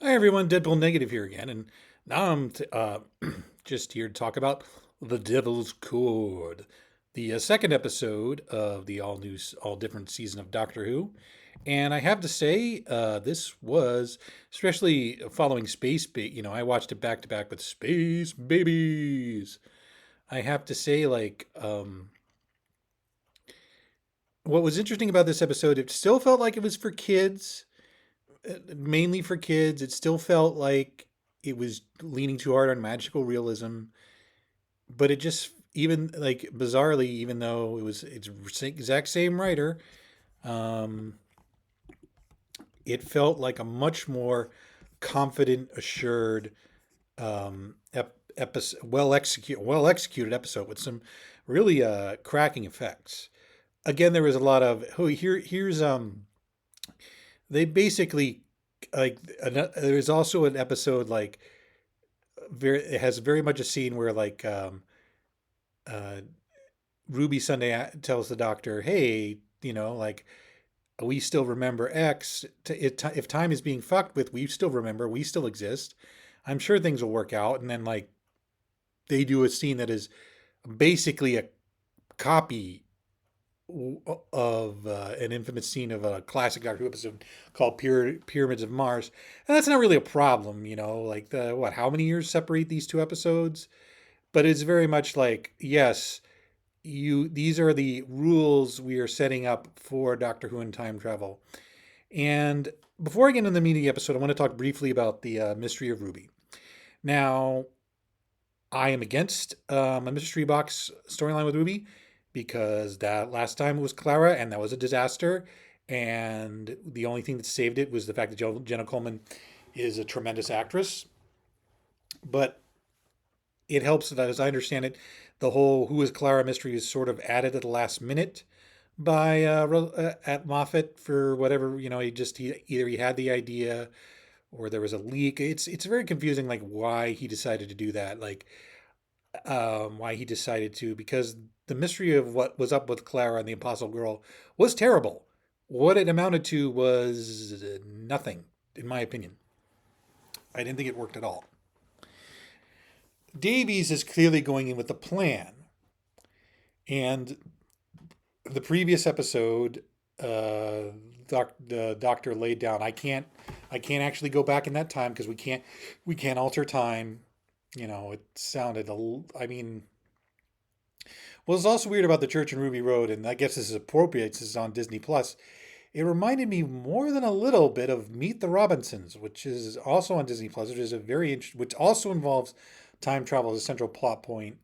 Hi everyone, Deadpool Negative here again, and now I'm just here to talk about The Devil's Chord, the second episode of the all new, all different season of Doctor Who. And I have to say, this was, especially following I watched it back to back with Space Babies. I have to say, what was interesting about this episode, it still felt like it was for kids, mainly for kids. It still felt like it was leaning too hard on magical realism, but it just even like bizarrely, even though it's exact same writer, um, it felt like a much more confident, assured, episode, well executed episode with some really cracking effects. Again, there was a lot of here's they basically there's also an episode like it has very much a scene where uh, Ruby Sunday tells the doctor, "Hey, we still remember X. If time is being fucked with, we still remember. We still exist. I'm sure things will work out." And then they do a scene that is basically a copy of an infamous scene of a classic Doctor Who episode called Pyramids of Mars. And that's not really a problem, like how many years separate these two episodes? But it's very much like, yes, these are the rules we are setting up for Doctor Who and time travel. And before I get into the meaty episode, I want to talk briefly about the mystery of Ruby. Now, I am against a mystery box storyline with Ruby because that last time it was Clara and that was a disaster. And the only thing that saved it was the fact that Jenna Coleman is a tremendous actress. But it helps that, as I understand it, the whole "Who is Clara" mystery is sort of added at the last minute by at Moffat for whatever he had the idea or there was a leak. It's very confusing, like why he decided to do that, why he decided to, because the mystery of what was up with Clara and the Impossible Girl was terrible. What it amounted to was nothing, in my opinion. I didn't think it worked at all. Davies is clearly going in with a plan. And the previous episode, the doctor laid down. I can't actually go back in that time because we can't alter time. It sounded I mean, what's also weird about the Church and Ruby Road, and I guess this is appropriate since it's on Disney Plus. It reminded me more than a little bit of Meet the Robinsons, which is also on Disney Plus, which is which also involves time travel as a central plot point,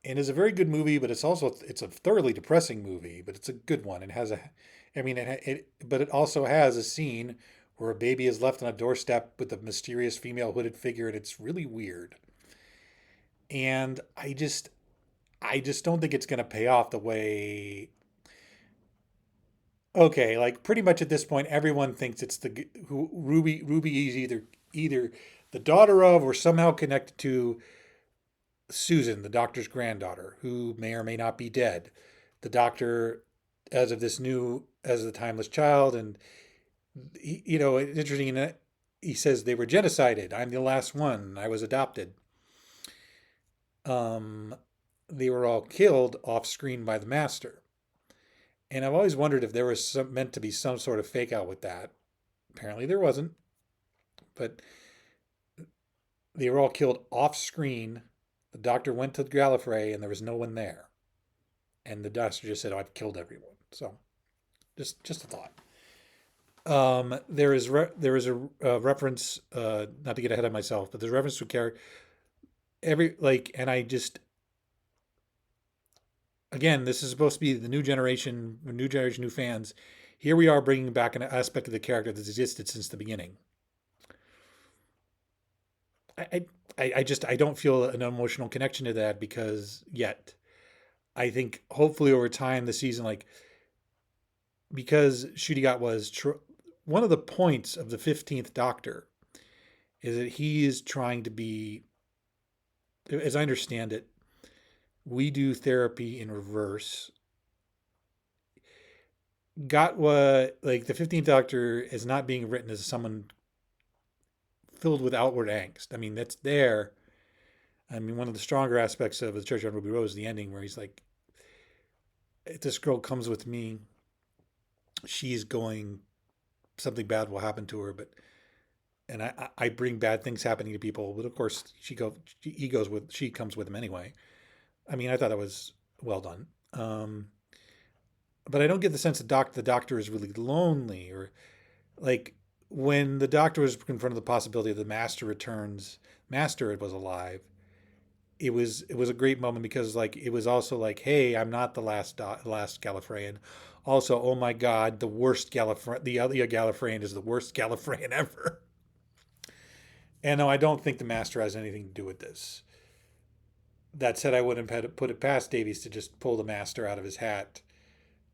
and is a very good movie. But it's a thoroughly depressing movie, but it's a good one. It has I mean, but it also has a scene where a baby is left on a doorstep with a mysterious female hooded figure, and it's really weird. And I just don't think it's going to pay off the way. Okay, like pretty much at this point, everyone thinks it's who Ruby is either the daughter of or somehow connected to Susan, the doctor's granddaughter, who may or may not be dead. The doctor, as the timeless child, and it's interesting in that he says they were genocided. I'm the last one. I was adopted. Um, they were all killed off screen by the master. And I've always wondered if there was meant to be some sort of fake out with that. Apparently there wasn't, but they were all killed off screen. The doctor went to Gallifrey and there was no one there. And the doctor just said, "Oh, I've killed everyone." So just a thought. There is a reference, not to get ahead of myself, but there's a reference to a character and I just again, this is supposed to be the new fans. Here we are bringing back an aspect of the character that's existed since the beginning. I, I don't feel an emotional connection to that because yet I think hopefully over time the season, because Shudigat one of the points of the 15th Doctor is that he is trying to be, as I understand it, we do therapy in reverse. Got what, like, the 15th Doctor is not being written as someone filled with outward angst. I mean, that's there. I mean, one of the stronger aspects of The Church on Ruby Road is the ending where he's like, if this girl comes with me, she's going, something bad will happen to her, but and I bring bad things happening to people, but of course she comes with him anyway. I mean, I thought that was well done. But I don't get the sense that the doctor is really lonely, or like when the doctor was confronted with the possibility of the master returns, master was alive. It was a great moment because like it was also like, hey, I'm not the last Gallifreyan. Also, oh my God, the worst Gallifreyan, the other Gallifreyan is the worst Gallifreyan ever. And no, I don't think the master has anything to do with this. That said, I wouldn't have put it past Davies to just pull the master out of his hat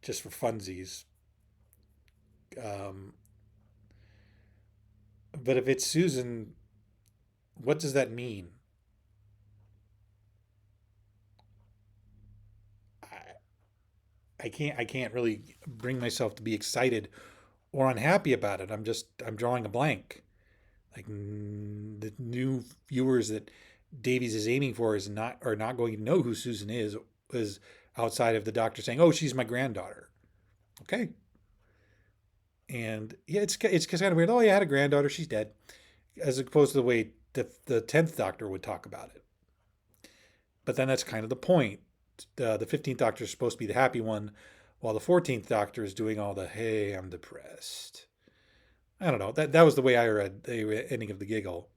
just for funsies. Um, but if it's Susan, what does that mean? I, I can't really bring myself to be excited or unhappy about it. I'm drawing a blank. Like the new viewers that Davies is aiming for is not are not going to know who Susan is outside of the doctor saying, "Oh, she's my granddaughter." Okay, and yeah, it's kind of weird. Oh, yeah, I had a granddaughter. She's dead, as opposed to the way the 10th Doctor would talk about it. But then that's kind of the point. The 15th Doctor is supposed to be the happy one, while the 14th Doctor is doing all the "Hey, I'm depressed." I don't know. That was the way I read the ending of the giggle.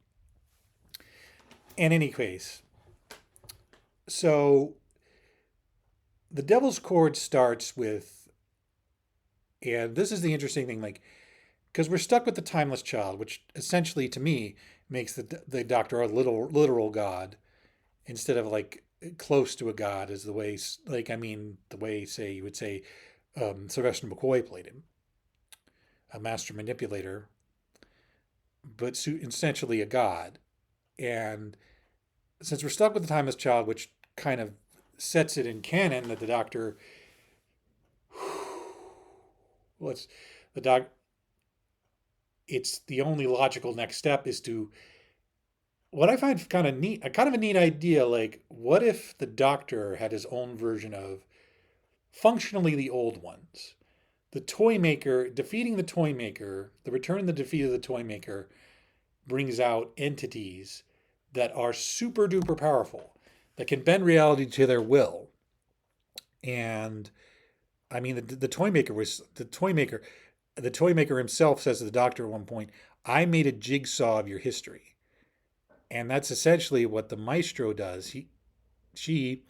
In any case, so the Devil's Chord starts with, and this is the interesting thing, like because we're stuck with the timeless child, which essentially to me makes the Doctor a little literal god instead of like close to a god, is the way, like I mean the way say you would say Sylvester McCoy played him, a master manipulator, but essentially a god. And since we're stuck with the timeless child, which kind of sets it in canon that the Doctor, well, it's the doc. It's the only logical next step is to what I find kind of neat, a kind of a neat idea. Like, what if the Doctor had his own version of functionally the old ones? The toy maker defeating the toy maker, the return and the defeat of the toy maker brings out entities that are super duper powerful, that can bend reality to their will. And I mean, the toy maker was the toy maker. The toy maker himself says to the Doctor at one point, "I made a jigsaw of your history," and that's essentially what the Maestro does. The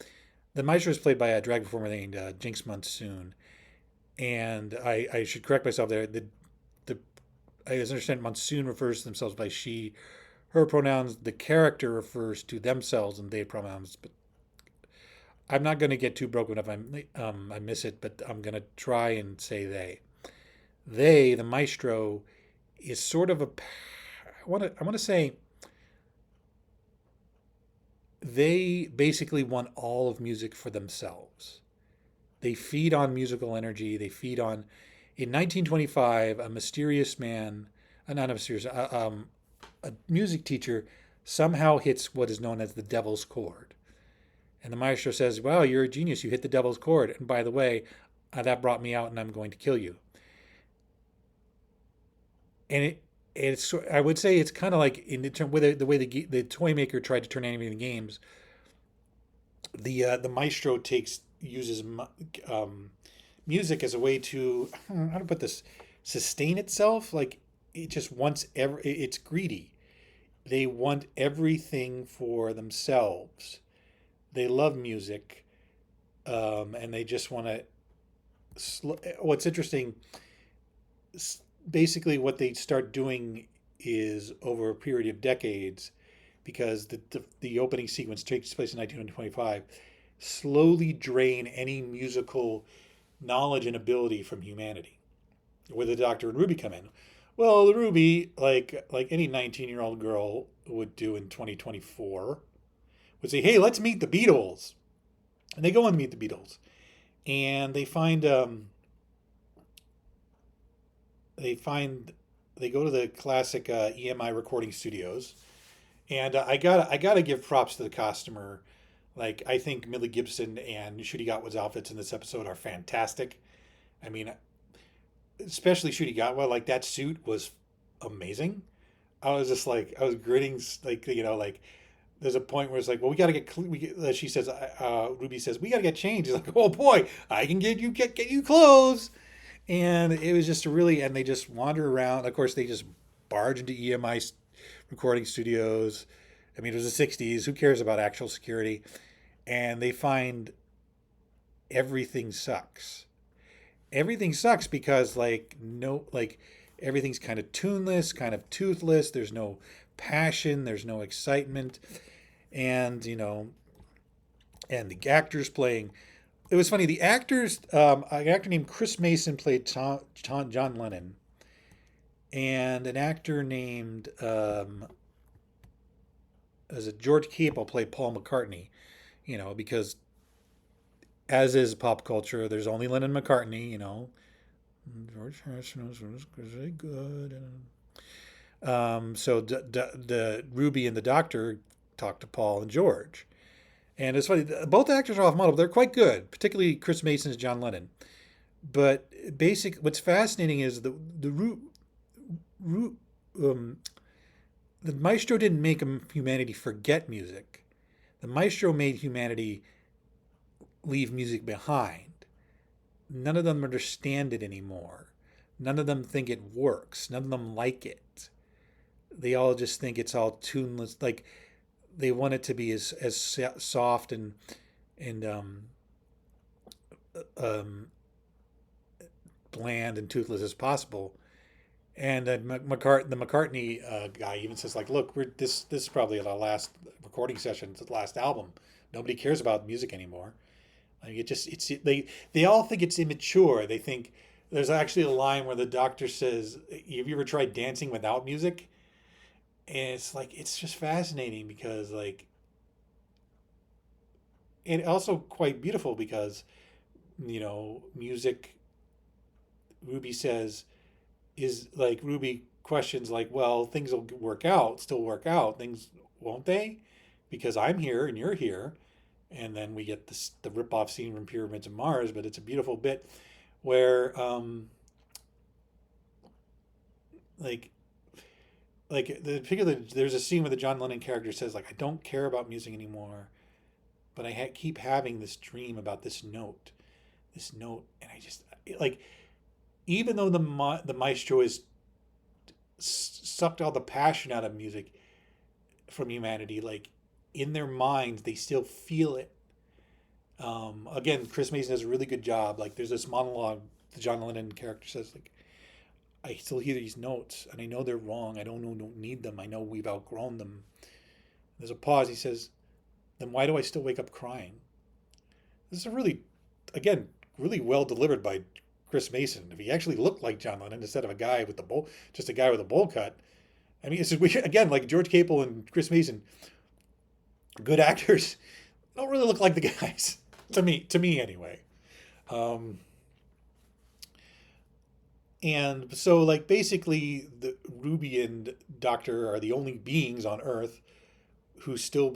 Maestro is played by a drag performer named Jinkx Monsoon, and I should correct myself there. The I understand Monsoon refers to themselves by she, her pronouns. The character refers to themselves and they pronouns. But I'm not going to get too broken if I miss it. But I'm going to try and say they. They, the Maestro, is sort of a. I want to say they basically want all of music for themselves. They feed on musical energy. They feed on. In 1925, a mysterious man, not a mysterious, a music teacher, somehow hits what is known as the Devil's Chord. And the Maestro says, "Wow, you're a genius. You hit the Devil's Chord. And by the way, that brought me out, and I'm going to kill you." And it's I would say it's kind of like in the term with the way the toy maker tried to turn anime into games. The Maestro uses music as a way to, how to put this, sustain itself. Like it just wants it's greedy. They want everything for themselves. They love music, and they just want to. What's interesting, basically, what they start doing is over a period of decades, because the opening sequence takes place in 1925, slowly drain any musical knowledge and ability from humanity. Where the Doctor and Ruby come in. Well, the Ruby, like any 19-year-old girl would do in 2024, would say, "Hey, let's meet the Beatles," and they go on to meet the Beatles, and they find they go to the classic EMI recording studios, and I gotta give props to the costumer. Like I think Millie Gibson and Shooty Gatwa's outfits in this episode are fantastic. I mean, especially Shooty Gatwa, like that suit was amazing. I was just like I was grinning, like like there's a point where it's like, well, we got to get. She says, Ruby says, we got to get changed. He's like, oh boy, I can get you clothes. And it was just really, and they just wander around. Of course, they just barge into EMI recording studios. I mean, it was the '60s. Who cares about actual security? And they find everything sucks. Everything sucks because like no, like everything's kind of tuneless, kind of toothless. There's no passion. There's no excitement, and and the actors playing. It was funny. The actors, an actor named Chris Mason played John Lennon, and an actor named as a George Capel played Paul McCartney. Because as is pop culture, there's only Lennon and McCartney. George Harrison was really good. So the Ruby and the Doctor talked to Paul and George. And it's funny, both actors are off model. They're quite good, particularly Chris Mason as John Lennon. But what's fascinating is Ru, um, the maestro didn't make humanity forget music. The maestro made humanity leave music behind. None of them understand it anymore. None of them think it works. None of them like it. They all just think it's all tuneless. Like they want it to be as soft and um, bland and toothless as possible. And the McCartney guy even says like, look, this is probably our last recording session, the last album. Nobody cares about music anymore. Like they all think it's immature. They think there's actually a line where the Doctor says, "Have you ever tried dancing without music?" And it's like it's just fascinating because like, and also quite beautiful because music. Ruby says is like Ruby questions like, well, things will still work out. Things won't they? Because I'm here and you're here. And then we get the rip-off scene from Pyramids of Mars, but it's a beautiful bit where like there's a scene where the John Lennon character says like, I don't care about music anymore, but I keep having this dream about this note, and I just like, even though the maestro has sucked all the passion out of music from humanity, like in their minds they still feel it. Again, Chris Mason does a really good job. Like there's this monologue the John Lennon character says like, I still hear these notes and I know they're wrong. I don't need them. I know we've outgrown them. There's a pause. He says, then why do I still wake up crying? This is a really, again, really well delivered by Chris Mason. If he actually looked like John Lennon instead of a guy with just a guy with a bowl cut. I mean, again, like George Capel and Chris Mason, good actors, don't really look like the guys to me anyway. Um, and so, like, basically, the Ruby and Doctor are the only beings on Earth who still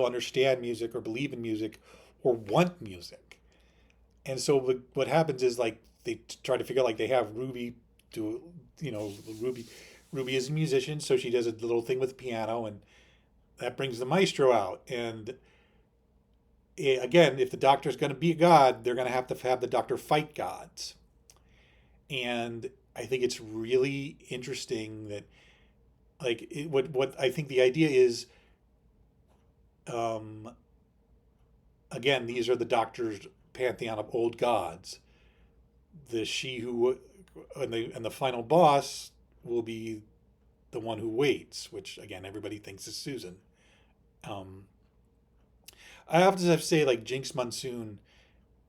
understand music or believe in music or want music. And so, what happens is like they try to figure like they have Ruby do, Ruby. Ruby is a musician, so she does a little thing with the piano, and that brings the maestro out. And again, if the Doctor's going to be a god, they're going to have the Doctor fight gods. And I think it's really interesting that, like, what I think the idea is, um, again, these are the Doctor's pantheon of old gods. The she who and the final boss will be the one who waits, which again everybody thinks is Susan. Um, I have to say, like Jinkx Monsoon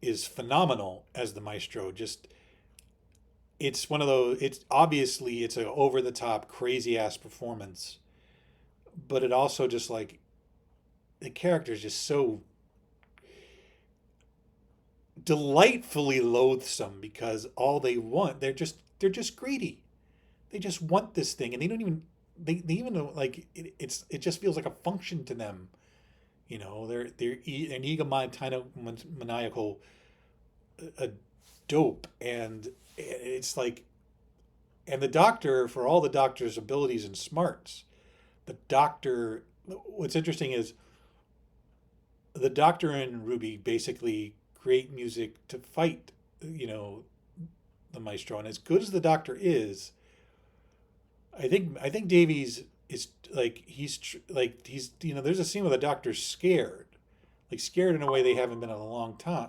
is phenomenal as the maestro. Just it's one of those. It's an over the top crazy ass performance, but it also just like the character is just so delightfully loathsome because all they want they're just greedy. they just want this thing, and they don't even they even know, like it just feels like a function to them. They're an egomaniacal a dope, and it's like, and the doctor, for all the doctor's abilities and smarts, the doctor. What's interesting is the doctor and Ruby basically create music to fight, you know, the maestro. And as good as the doctor is, I think Davies is like he's there's a scene where the doctor's scared, like scared in a way they haven't been in a long time.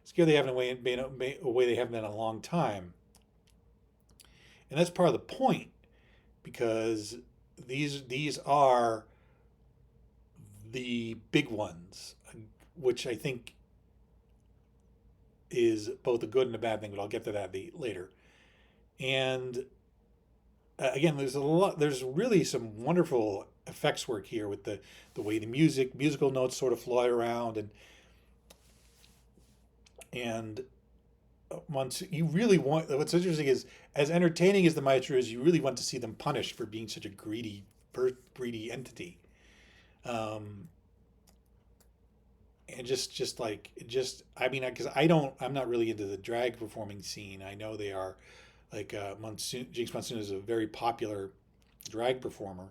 Scared they haven't been a way they haven't been in a long time, and that's part of the point because these are the big ones, which I think is both a good and a bad thing. But I'll get to that later. And again, there's really some wonderful effects work here with the way the musical notes sort of fly around, and once you really want, what's interesting is, as entertaining as the maestro is, you really want to see them punished for being such a greedy entity. um and I mean, because I'm not really into the drag performing scene. I know they are, like, Monsoon, Jinkx Monsoon is a very popular drag performer.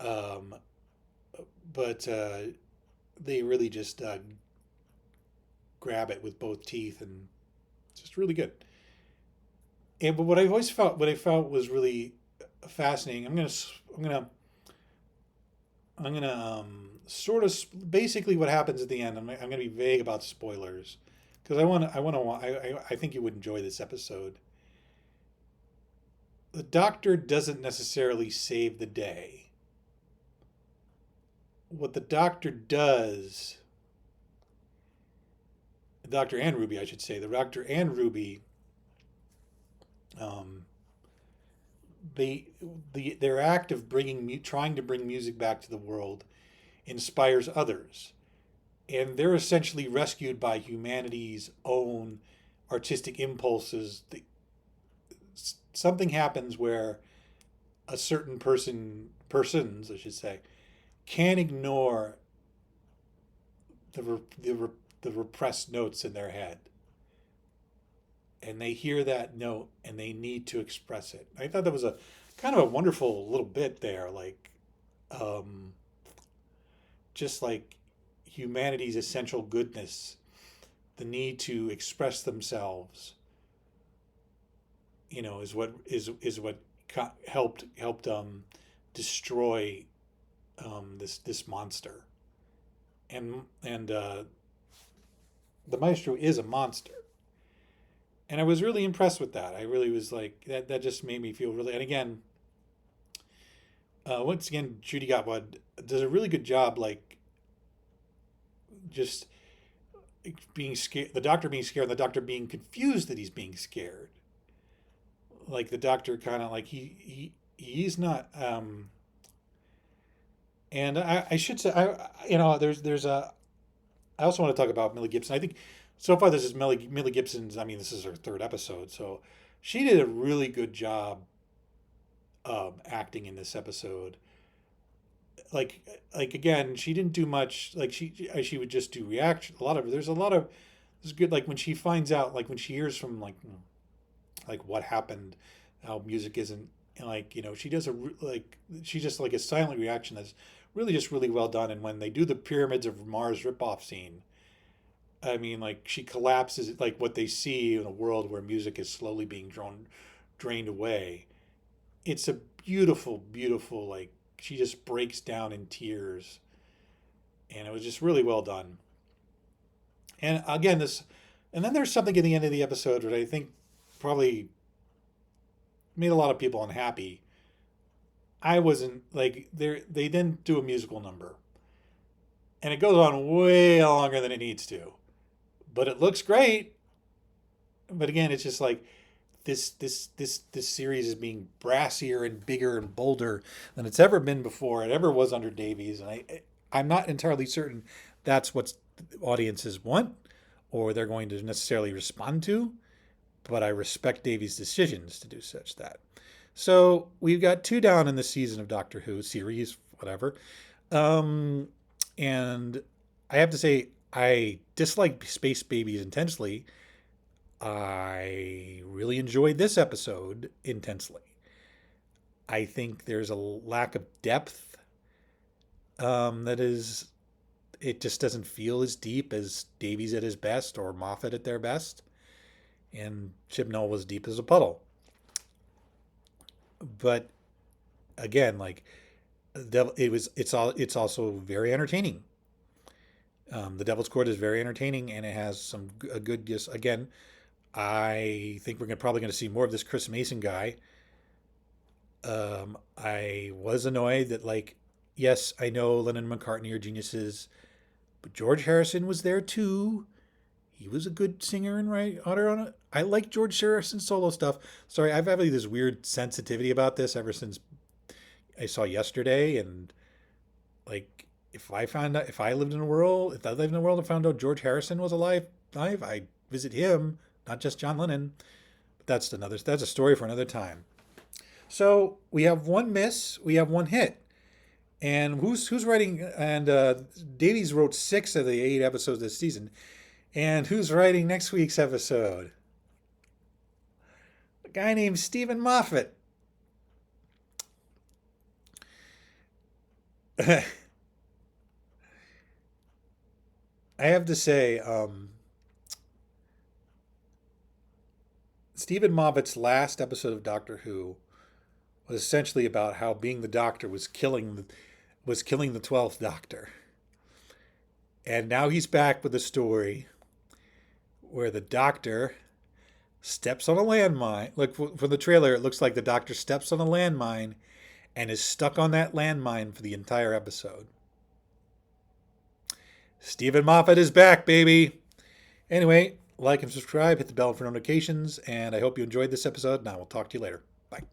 um but they really just grab it with both teeth, and it's just really good. And but what I felt was really fascinating. I'm gonna sort of basically what happens at the end. I'm gonna be vague about spoilers because I think you would enjoy this episode. The doctor doesn't necessarily save the day. What the doctor does, the doctor and Ruby, I should say, the doctor and Ruby, um, they their act of trying to bring music back to the world inspires others, and they're essentially rescued by humanity's own artistic impulses. Something happens where a certain persons, I should say, can't ignore the repressed notes in their head, and they hear that note and they need to express it. I thought that was a kind of a wonderful little bit there, like, um, just like humanity's essential goodness, the need to express themselves, is what helped destroy this monster. And the maestro is a monster, and I was really impressed with that. I really was like that. That just made me feel really. And again, once again, Judy Gottwald does a really good job, like, just being scared, the doctor being scared, and the doctor being confused that he's being scared. Like, the doctor kind of like he's not. And I should say, there's a. I also want to talk about Millie Gibson. I think so far this is Millie Gibson's. I mean, this is her third episode, so she did a really good job acting in this episode. Like again, she didn't do much. Like, she would just do reaction. There's a lot of this is good. Like, when she finds out, like when she hears from, like what happened, how music isn't, like, she does she just, like, a silent reaction that's really just really well done. And when they do the Pyramids of Mars ripoff scene, I mean, like, she collapses, like what they see in a world where music is slowly being drained away. It's a beautiful, beautiful, like, she just breaks down in tears, and it was just really well done. And again, and then there's something at the end of the episode that I think probably made a lot of people unhappy. I wasn't like they didn't do a musical number, and it goes on way longer than it needs to, but it looks great. But again, it's just like this series is being brassier and bigger and bolder than it's ever been before. It ever was under Davies, and I'm not entirely certain that's what audiences want or they're going to necessarily respond to. But I respect Davies' decisions to do such that. So we've got two down in this season of Doctor Who series, whatever. Um, and I have to say, I dislike Space Babies intensely. I really enjoyed this episode intensely. I think there's a lack of depth that is, it just doesn't feel as deep as Davies at his best or Moffat at their best. And Chibnall was deep as a puddle. But again, like it's also very entertaining. The Devil's Chord is very entertaining, and it has a good. Yes, again, I think we're probably going to see more of this Chris Mason guy. I was annoyed that, like, yes, I know Lennon and McCartney are geniuses, but George Harrison was there too. He was a good singer and writer on it. I like George Harrison's solo stuff. Sorry, I've had this weird sensitivity about this ever since I saw Yesterday, and like if I lived in a world, if I lived in a world and found out George Harrison was alive, I'd visit him, not just John Lennon. But that's a story for another time. So we have one miss, we have one hit. And who's writing? And Davies wrote 6 of the 8 episodes this season. And who's writing next week's episode? A guy named Stephen Moffat. I have to say, Stephen Moffat's last episode of Doctor Who was essentially about how being the Doctor was killing the 12th Doctor. And now he's back with a story where the Doctor steps on a landmine. Look, from the trailer, it looks like the Doctor steps on a landmine and is stuck on that landmine for the entire episode. Stephen Moffat is back, baby. Anyway, like and subscribe, hit the bell for notifications, and I hope you enjoyed this episode, and I will talk to you later.